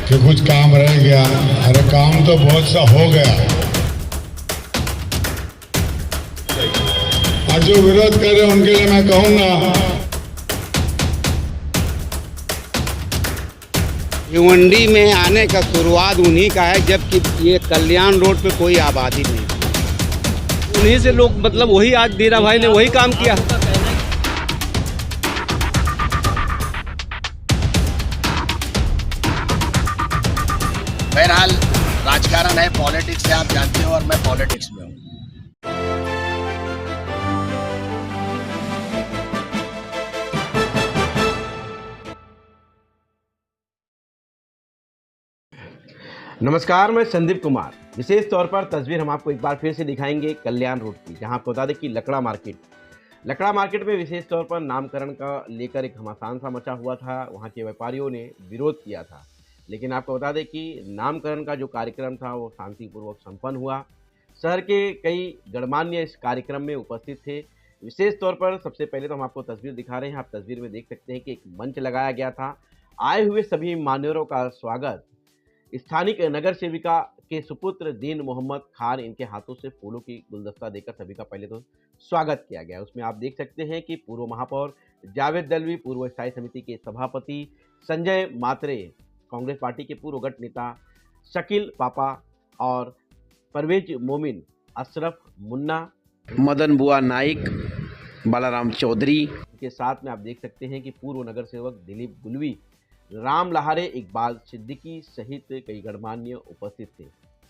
कि कुछ काम रह गया। अरे काम तो बहुत सा हो गया। आज जो विरोध कर रहे हैं उनके लिए मैं कहूंगा, भिवंडी में आने का शुरुआत उन्हीं का है, जबकि ये कल्याण रोड पे कोई आबादी नहीं। उन्हीं से लोग मतलब वही आज दीरा भाई ने वही काम किया। बहरहाल राजकारण है, पॉलिटिक्स है, आप जानते हो, और मैं पॉलिटिक्स में हूँ। नमस्कार, मैं संदीप कुमार। विशेष तौर पर तस्वीर हम आपको एक बार फिर से दिखाएंगे कल्याण रोड की, जहां आपको बता दें कि लकड़ा मार्केट में विशेष तौर पर नामकरण का लेकर एक घमासान सा मचा हुआ था। वहां के व्यापारियों ने विरोध किया था, लेकिन आपको बता दें कि नामकरण का जो कार्यक्रम था वो शांतिपूर्वक संपन्न हुआ। शहर के कई गणमान्य इस कार्यक्रम में उपस्थित थे। विशेष तौर पर सबसे पहले तो हम आपको तस्वीर दिखा रहे हैं। आप तस्वीर में देख सकते हैं कि एक मंच लगाया गया था। आए हुए सभी मान्यवरों का स्वागत स्थानिक नगर सेविका के सुपुत्र दीन मोहम्मद खान, इनके हाथों से फूलों की गुलदस्ता देकर सभी का पहले तो स्वागत किया गया। उसमें आप देख सकते हैं कि पूर्व महापौर जावेद दलवी, पूर्व स्थायी समिति के सभापति संजय मात्रे, कांग्रेस पार्टी के पूर्व गठ नेता शकील पापा और परवेज मोमिन, अशरफ मुन्ना, मदन बुआ नाइक, बालाराम चौधरी के साथ में आप देख सकते हैं कि पूर्व नगर सेवक दिलीप गुलवी, राम लहारे, इकबाल सिद्दीकी सहित कई गणमान्य उपस्थित थे।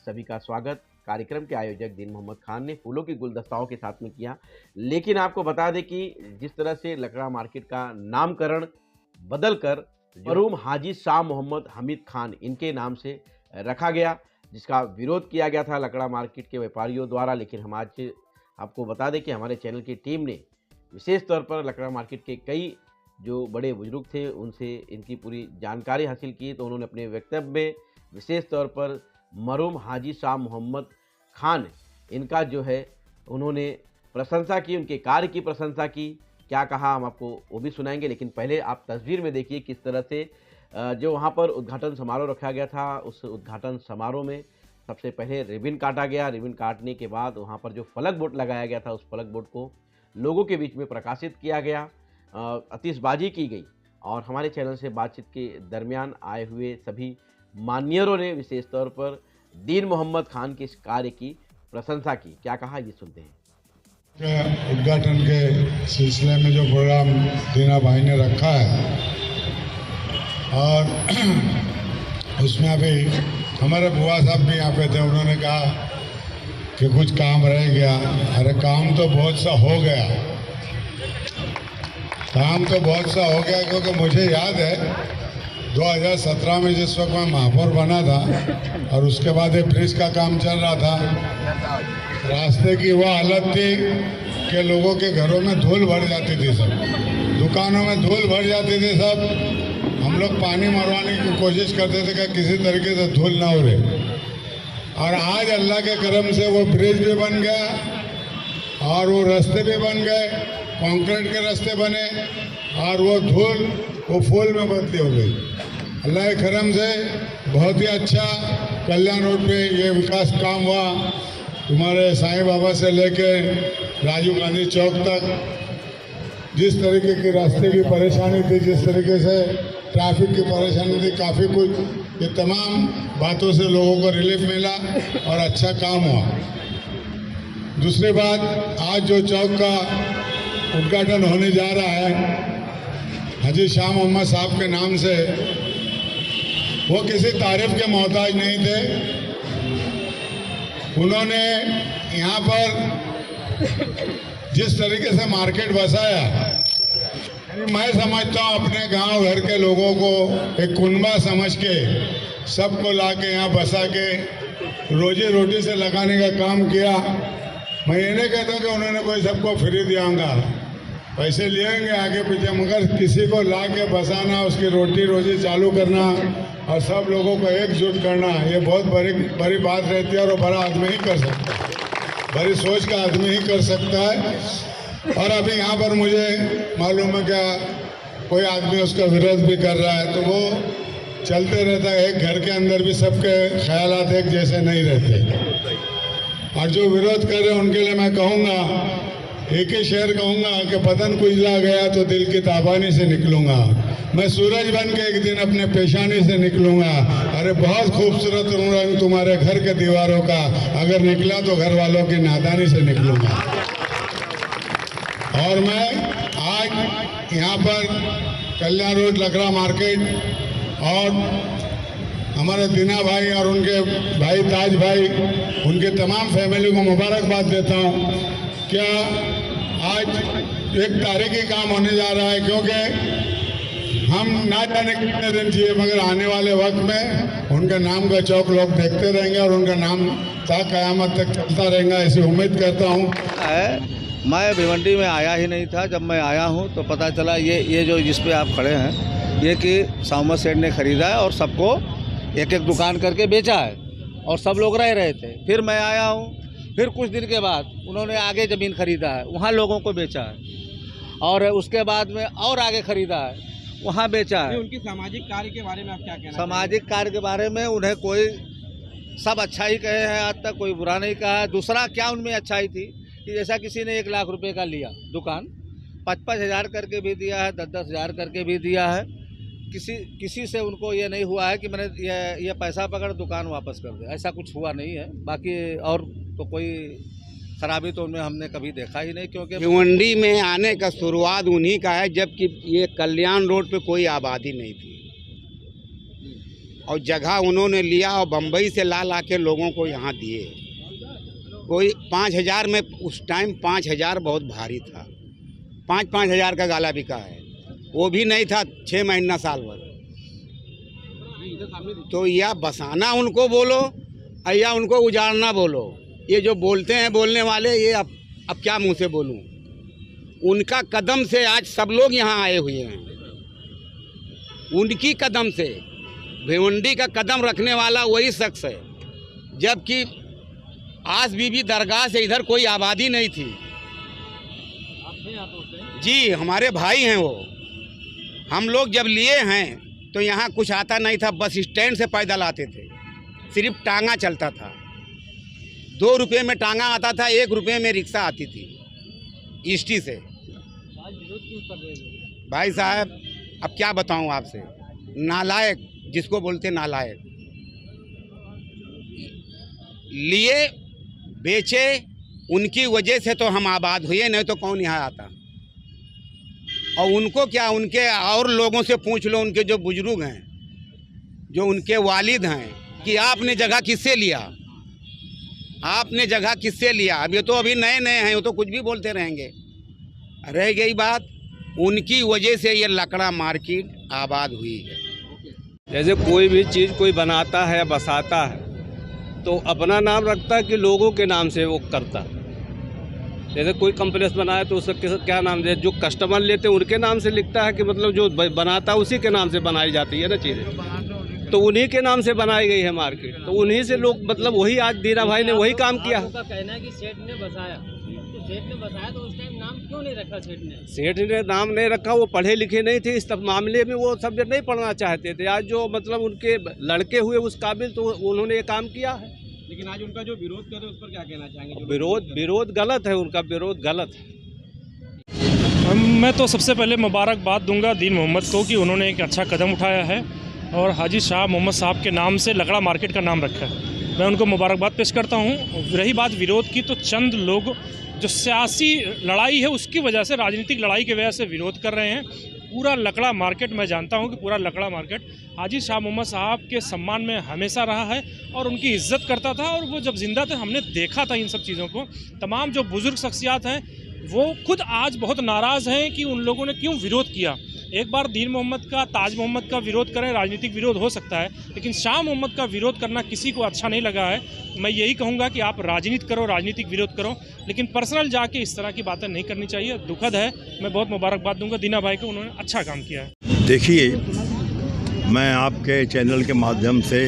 सभी का स्वागत कार्यक्रम के आयोजक दीन मोहम्मद खान ने फूलों की गुलदस्ताओं के साथ में किया। लेकिन आपको बता दें कि जिस तरह से लकड़ा मार्केट का नामकरण बदलकर मरहूम हाजी शाह मोहम्मद हमीद खान इनके नाम से रखा गया, जिसका विरोध किया गया था लकड़ा मार्केट के व्यापारियों द्वारा। लेकिन हम आज आपको बता दें कि हमारे चैनल की टीम ने विशेष तौर पर लकड़ा मार्केट के कई जो बड़े बुजुर्ग थे उनसे इनकी पूरी जानकारी हासिल की, तो उन्होंने अपने वक्तव्य में विशेष तौर पर मरहूम हाजी शाह मोहम्मद खान इनका जो है उन्होंने प्रशंसा की, उनके कार्य की प्रशंसा की। क्या कहा हम आपको वो भी सुनाएंगे, लेकिन पहले आप तस्वीर में देखिए किस तरह से जो वहाँ पर उद्घाटन समारोह रखा गया था, उस उद्घाटन समारोह में सबसे पहले रिबन काटा गया। रिबन काटने के बाद वहाँ पर जो फलक बोर्ड लगाया गया था, उस फलक बोर्ड को लोगों के बीच में प्रकाशित किया गया, आतिशबाजी की गई और हमारे चैनल से बातचीत के दरमियान आए हुए सभी मान्यवरों ने विशेष तौर पर दीन मोहम्मद खान के इस कार्य की प्रशंसा की। क्या कहा ये सुनते हैं। उद्घाटन के सिलसिले में जो प्रोग्राम दीना भाई ने रखा है और उसमें अभी हमारे बुआ साहब भी यहाँ पे थे। उन्होंने कहा कि कुछ काम रह गया। अरे काम तो बहुत सा हो गया। काम तो बहुत सा हो गया, क्योंकि मुझे याद है 2017 में जिस वक्त मैं महापौर बना था और उसके बाद एक ब्रिज का काम चल रहा था, रास्ते की वह हालत थी कि लोगों के घरों में धूल भर जाती थी, सब दुकानों में धूल भर जाती थी। सब हम लोग पानी मरवाने की कोशिश करते थे कि किसी तरीके से धूल ना उड़े। और आज अल्लाह के करम से वो ब्रिज भी बन गया और वो रास्ते भी बन गए, कंक्रीट के रास्ते बने और वो धूल वो फूल में बदली हो गई। अल्लाह के करम से बहुत ही अच्छा कल्याण रोड पे ये विकास काम हुआ। तुम्हारे साईं बाबा से लेके राजीव गांधी चौक तक जिस तरीके की रास्ते की परेशानी थी, जिस तरीके से ट्रैफिक की परेशानी थी, काफ़ी कुछ, ये तमाम बातों से लोगों को रिलीफ मिला और अच्छा काम हुआ। दूसरी बात, आज जो चौक का उद्घाटन होने जा रहा है हाजी शाह मोहम्मद साहब के नाम से, वो किसी तारीफ के मोहताज नहीं थे। उन्होंने यहाँ पर जिस तरीके से मार्केट बसाया, मैं समझता हूँ अपने गांव घर के लोगों को एक कुनबा समझ के सबको ला के यहाँ बसा के रोजी रोटी से लगाने का काम किया। मैं ये नहीं कहता कि उन्होंने कोई सबको फ्री दियाऊंगा, पैसे लेंगे आगे पीछे, मगर किसी को ला के बसाना, उसकी रोटी रोजी चालू करना और सब लोगों को एकजुट करना, ये बहुत बड़ी बात रहती है और वो बड़ा आदमी ही कर सकता है, बड़ी सोच का आदमी ही कर सकता है। और अभी यहाँ पर मुझे मालूम है क्या कोई आदमी उसका विरोध भी कर रहा है, तो वो चलते रहता है। एक घर के अंदर भी सबके ख्यालात एक जैसे नहीं रहते। और जो विरोध कर रहे हैं उनके लिए मैं कहूँगा, एक ही शेर कहूँगा कि पतन कुचला गया तो दिल की ताबानी से निकलूँगा, मैं सूरज बन के एक दिन अपने पेशानी से निकलूँगा। अरे बहुत खूबसूरत रंग तुम्हारे घर के दीवारों का, अगर निकला तो घर वालों की नादानी से निकलूँगा। और मैं आज यहाँ पर कल्याण रोड लकड़ा मार्केट और हमारे दीना भाई और उनके भाई ताज भाई, उनके तमाम फैमिली को मुबारकबाद देता हूँ। क्या आज एक तारीखी काम होने जा रहा है, क्योंकि हम ना जाने कितने दिन चाहिए, मगर आने वाले वक्त में उनके नाम का चौक लोग देखते रहेंगे और उनका नाम ता क़यामत तक चलता रहेगा, ऐसी उम्मीद करता हूँ। मैं भिवंडी में आया ही नहीं था। जब मैं आया हूँ तो पता चला ये जो जिस पे आप खड़े हैं, ये कि सामत सेठ ने ख़रीदा है और सबको एक एक दुकान करके बेचा है और सब लोग रह रहे थे। फिर मैं आया हूँ, फिर कुछ दिन के बाद उन्होंने आगे ज़मीन ख़रीदा है, वहाँ लोगों को बेचा है, और उसके बाद में और आगे ख़रीदा है, वहाँ बेचा है। उनकी सामाजिक कार्य के बारे में आप क्या कहना? सामाजिक कार्य के बारे में उन्हें कोई सब अच्छा ही कहे हैं, आज तक कोई बुरा नहीं कहा है। दूसरा क्या उनमें अच्छाई थी कि जैसा किसी ने 1 लाख रुपए का लिया दुकान, 5-5 हज़ार करके भी दिया है, 10-10 हज़ार करके भी दिया है। किसी से उनको ये नहीं हुआ है कि मैंने ये पैसा पकड़ दुकान वापस कर दे, ऐसा कुछ हुआ नहीं है। बाकी और तो कोई खराबी तो उनमें हमने कभी देखा ही नहीं, क्योंकि भिवंडी में आने का शुरुआत उन्हीं का है जबकि ये कल्याण रोड पे कोई आबादी नहीं थी, और जगह उन्होंने लिया और बम्बई से ला के लोगों को यहाँ दिए। कोई 5,000 में, उस टाइम 5,000 बहुत भारी था, 5-5 हज़ार का गाला बिका है, वो भी नहीं था 6 महीना साल भर। तो या बसाना उनको बोलो या उनको उजाड़ना बोलो। ये जो बोलते हैं बोलने वाले, ये अब क्या मुंह से बोलूं। उनका कदम से आज सब लोग यहाँ आए हुए हैं, उनकी कदम से। भिवंडी का कदम रखने वाला वही शख्स है, जबकि आस बीबी दरगाह से इधर कोई आबादी नहीं थी। जी, हमारे भाई हैं वो। हम लोग जब लिए हैं तो यहाँ कुछ आता नहीं था, बस स्टैंड से पैदल आते थे, सिर्फ टांगा चलता था। 2 रुपये में टांगा आता था, 1 रुपये में रिक्शा आती थी ईस्टी से। भाई साहब अब क्या बताऊँ आपसे, नालायक जिसको बोलते नालायक, लिए बेचे, उनकी वजह से तो हम आबाद हुए, नहीं तो कौन यहाँ आता। और उनको क्या, उनके और लोगों से पूछ लो, उनके जो बुजुर्ग हैं, जो उनके वालिद हैं, कि आपने जगह किससे लिया, आपने जगह किससे लिया। अब ये तो अभी नए नए हैं, वो तो कुछ भी बोलते रहेंगे। रह गई बात, उनकी वजह से ये लकड़ा मार्केट आबाद हुई है। जैसे कोई भी चीज़ कोई बनाता है, बसाता है, तो अपना नाम रखता है कि लोगों के नाम से वो करता है। जैसे कोई कम्प्लेक्स बनाए तो उसका क्या नाम दे, जो कस्टमर लेते हैं उनके नाम से लिखता है कि मतलब जो बनाता है उसी के नाम से बनाई जाती है ना चीज़ें, तो उन्हीं के नाम से बनाई गई है मार्केट। तो उन्हीं से लोग, मतलब वही आज दीना भाई ने वही काम किया। उनका कहना है कि सेठ ने बसाया, तो सेठ ने बसाया तो उस टाइम नाम क्यों नहीं रखा सेठ ने? सेठ ने नाम नहीं रखा, वो पढ़े लिखे नहीं थे, इस मामले में वो सब्जेक्ट नहीं पढ़ना चाहते थे। आज जो मतलब उनके लड़के हुए उस काबिल, तो उन्होंने ये काम किया है। लेकिन आज उनका जो विरोध कर रहे हैं उस पर क्या कहना चाहेंगे? विरोध गलत है, उनका विरोध गलत है। मैं तो सबसे पहले मुबारकबाद दूंगा दीन मोहम्मद को कि उन्होंने एक अच्छा कदम उठाया है और हाजी शाह मोहम्मद साहब के नाम से लकड़ा मार्केट का नाम रखा है। मैं उनको मुबारकबाद पेश करता हूँ। रही बात विरोध की, तो चंद लोग जो सियासी लड़ाई है उसकी वजह से, राजनीतिक लड़ाई की वजह से विरोध कर रहे हैं। पूरा लकड़ा मार्केट, मैं जानता हूं कि पूरा लकड़ा मार्केट हाजी शाह मोहम्मद साहब के सम्मान में हमेशा रहा है और उनकी इज्जत करता था। और वो जब जिंदा थे हमने देखा था इन सब चीज़ों को। तमाम जो बुजुर्ग शख्सियात हैं वो खुद आज बहुत नाराज़ हैं कि उन लोगों ने क्यों विरोध किया। एक बार दीन मोहम्मद का, ताज मोहम्मद का विरोध करें, राजनीतिक विरोध हो सकता है, लेकिन शाह मोहम्मद का विरोध करना किसी को अच्छा नहीं लगा है। मैं यही कहूँगा कि आप राजनीति करो, राजनीतिक विरोध करो, लेकिन पर्सनल जाके इस तरह की बातें नहीं करनी चाहिए। दुखद है। मैं बहुत मुबारकबाद दूंगा दीना भाई को, उन्होंने अच्छा काम किया है। देखिए, मैं आपके चैनल के माध्यम से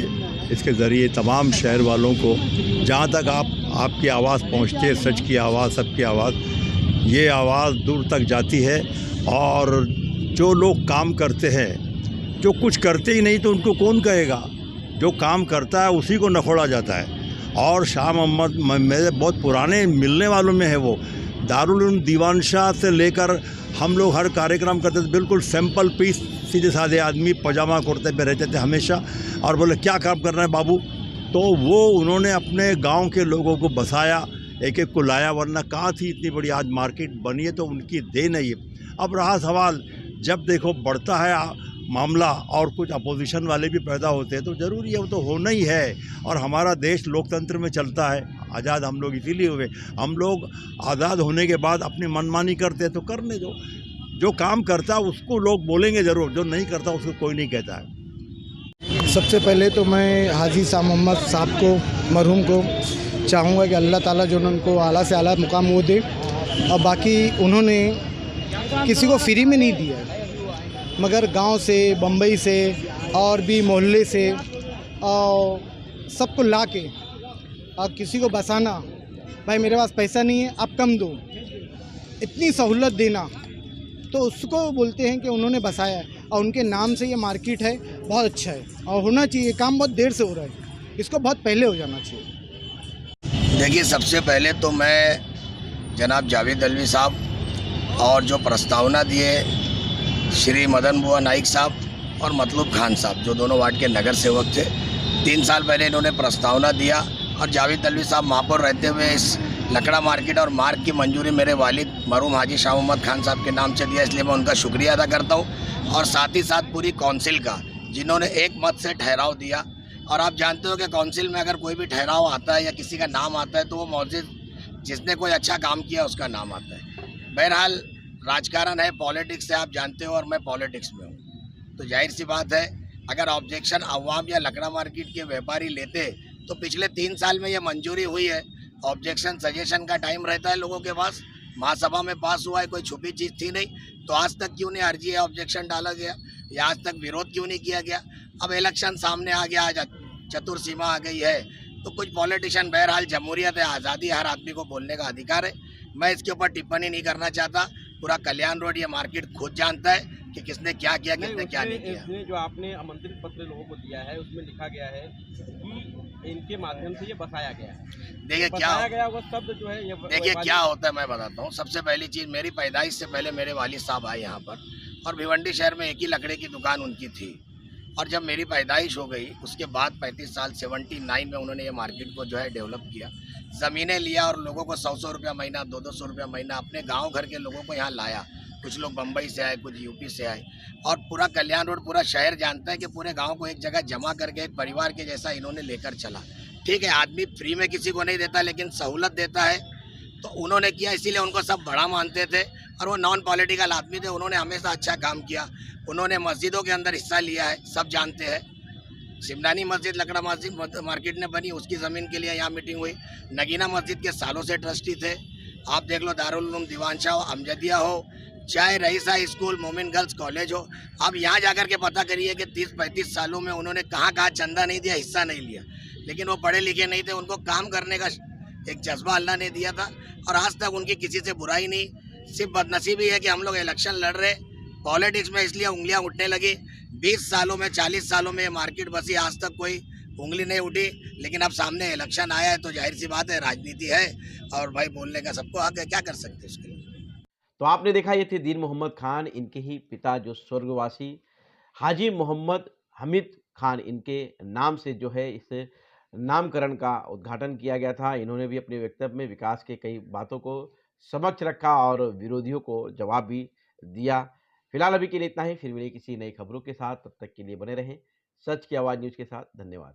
इसके ज़रिए तमाम शहर वालों को, जहाँ तक आपकी आवाज़ पहुँचती है, सच की आवाज़, सबकी आवाज़, ये आवाज़ दूर तक जाती है। और जो लोग काम करते हैं जो कुछ करते ही नहीं तो उनको कौन कहेगा। जो काम करता है उसी को नखोड़ा जाता है। और शाह मोहम्मद मेरे बहुत पुराने मिलने वालों में है वो। दारुल उलूम दीवान शाह से लेकर हम लोग हर कार्यक्रम करते थे, बिल्कुल सिंपल पीस, सीधे साधे आदमी, पजामा कुर्ते पे रहते थे हमेशा। और बोले क्या काम करना है बाबू, तो वो उन्होंने अपने गांव के लोगों को बसाया, एक एक को लाया, वरना कहाँ थी इतनी बड़ी आज मार्केट बनी है, तो उनकी देन है ये। अब रहा सवाल, जब देखो बढ़ता है मामला और कुछ अपोजिशन वाले भी पैदा होते हैं तो ज़रूरी है, वो तो होना ही है। और हमारा देश लोकतंत्र में चलता है, आज़ाद हम लोग इसीलिए हुए। हम लोग आज़ाद होने के बाद अपनी मनमानी करते हैं तो करने दो। जो काम करता है उसको लोग बोलेंगे ज़रूर, जो नहीं करता उसको कोई नहीं कहता है। सबसे पहले तो मैं हाजी शाह मोहम्मद साहब को, मरहूम को चाहूँगा कि अल्लाह ताला जो उनको आला से आला मुकाम वो दे। और बाकी उन्होंने किसी को फ्री में नहीं दिया है, मगर गांव से, बम्बई से और भी मोहल्ले से और सबको ला के और किसी को बसाना, भाई मेरे पास पैसा नहीं है आप कम दो, इतनी सहूलत देना, तो उसको बोलते हैं कि उन्होंने बसाया है। और उनके नाम से ये मार्केट है, बहुत अच्छा है और होना चाहिए। काम बहुत देर से हो रहा है, इसको बहुत पहले हो जाना चाहिए। देखिए, सबसे पहले तो मैं जनाब जावेद अलवी साहब और जो प्रस्तावना दिए श्री मदन बुआ नाइक साहब और मतलूब खान साहब, जो दोनों वार्ड के नगर सेवक थे, 3 साल पहले इन्होंने प्रस्तावना दिया। और जावेद अलवी साहब महापौर रहते हुए इस लकड़ा मार्केट और मार्ग की मंजूरी मेरे वालिद मरहूम हाजी शाह मोहम्मद खान साहब के नाम से दिया, इसलिए मैं उनका शुक्रिया अदा करता हूँ। और साथ ही साथ पूरी काउंसिल का, जिन्होंने एक मत से ठहराव दिया। और आप जानते हो कि काउंसिल में अगर कोई भी ठहराव आता है या किसी का नाम आता है तो वो मौजूद जिसने कोई अच्छा काम किया उसका नाम आता है। बहरहाल राजकारण है, पॉलिटिक्स है, आप जानते हो, और मैं पॉलिटिक्स में हूँ, तो जाहिर सी बात है अगर ऑब्जेक्शन अवाम या लकड़ा मार्केट के व्यापारी लेते तो पिछले 3 साल में ये मंजूरी हुई है। ऑब्जेक्शन सजेशन का टाइम रहता है लोगों के पास, महासभा में पास हुआ है, कोई छुपी चीज़ थी नहीं, तो आज तक क्यों नहीं अर्जी या ऑब्जेक्शन डाला गया या आज तक विरोध क्यों नहीं किया गया। अब इलेक्शन सामने आ गया, आज चतुर सीमा आ गई है, तो कुछ पॉलिटिशियन, बहरहाल जमहूरियत है, आज़ादी, हर आदमी को बोलने का अधिकार है। मैं इसके ऊपर टिप्पणी नहीं करना चाहता। पूरा कल्याण रोड ये मार्केट खुद जानता है कि किसने क्या किया, किसने क्या नहीं किया। इसमें जो आपने आमंत्रित पत्र लोगों को दिया है उसमें लिखा गया है कि इनके माध्यम से ये बसाया गया है। देखिए क्या गया वो शब्द जो है ये, देखिए क्या होता है मैं बताता हूँ। सबसे पहली चीज़, मेरी पैदाइश से पहले मेरे वालिद साहब आए यहाँ पर, और भिवंडी शहर में एक ही लकड़े की दुकान उनकी थी। और जब मेरी पैदाइश हो गई उसके बाद 35 साल 79 में उन्होंने ये मार्केट को जो है डेवलप किया, ज़मीनें लिया और लोगों को 100-100 रुपया महीना, 200-200 रुपया महीना, अपने गांव घर के लोगों को यहाँ लाया। कुछ लोग बम्बई से आए, कुछ यूपी से आए, और पूरा कल्याण रोड पूरा शहर जानता है कि पूरे गांव को एक जगह जमा करके एक परिवार के जैसा इन्होंने लेकर चला। ठीक है, आदमी फ्री में किसी को नहीं देता, लेकिन सहूलत देता है, तो उन्होंने किया, इसीलिए उनको सब बड़ा मानते थे। और वो नॉन पॉलिटिकल आदमी थे, उन्होंने हमेशा अच्छा काम किया। उन्होंने मस्जिदों के अंदर हिस्सा लिया है, सब जानते हैं। सिमरानी मस्जिद लकड़ा मस्जिद मार्केट ने बनी, उसकी ज़मीन के लिए यहाँ मीटिंग हुई। नगीना मस्जिद के सालों से ट्रस्टी थे। आप देख लो, दारुल उलूम दीवान शाह हो, अमजदिया हो, चाहे रईसा स्कूल, मोमिन गर्ल्स कॉलेज हो, आप यहाँ जाकर के पता करिए कि 30-35 सालों में उन्होंने कहाँ कहाँ चंदा नहीं दिया, हिस्सा नहीं लिया। लेकिन वो पढ़े लिखे नहीं थे, उनको काम करने का एक जज्बा अल्लाह ने दिया था, और आज तक उनकी किसी से बुराई नहीं। सिर्फ बदनसीबी है कि हम लोग इलेक्शन लड़ रहे पॉलिटिक्स में, इसलिए उंगलियां उठने लगी। 20 सालों में, 40 सालों में मार्केट बसी, आज तक कोई उंगली नहीं उठी। लेकिन अब सामने इलेक्शन आया है तो जाहिर सी बात है, राजनीति है, और भाई बोलने का सबको हक है, क्या कर सकते हैं उसके लिए। तो आपने देखा, ये थे दीन मोहम्मद खान, इनके ही पिता जो स्वर्गवासी हाजी मोहम्मद हमीद खान, इनके नाम से जो है इस नामकरण का उद्घाटन किया गया था। इन्होंने भी अपने वक्तव्य में विकास के कई बातों को समक्ष रखा और विरोधियों को जवाब भी दिया। फिलहाल अभी के लिए इतना ही, फिर मिलेंगे किसी नई खबरों के साथ, तब तक के लिए बने रहें सच की आवाज़ न्यूज़ के साथ। धन्यवाद।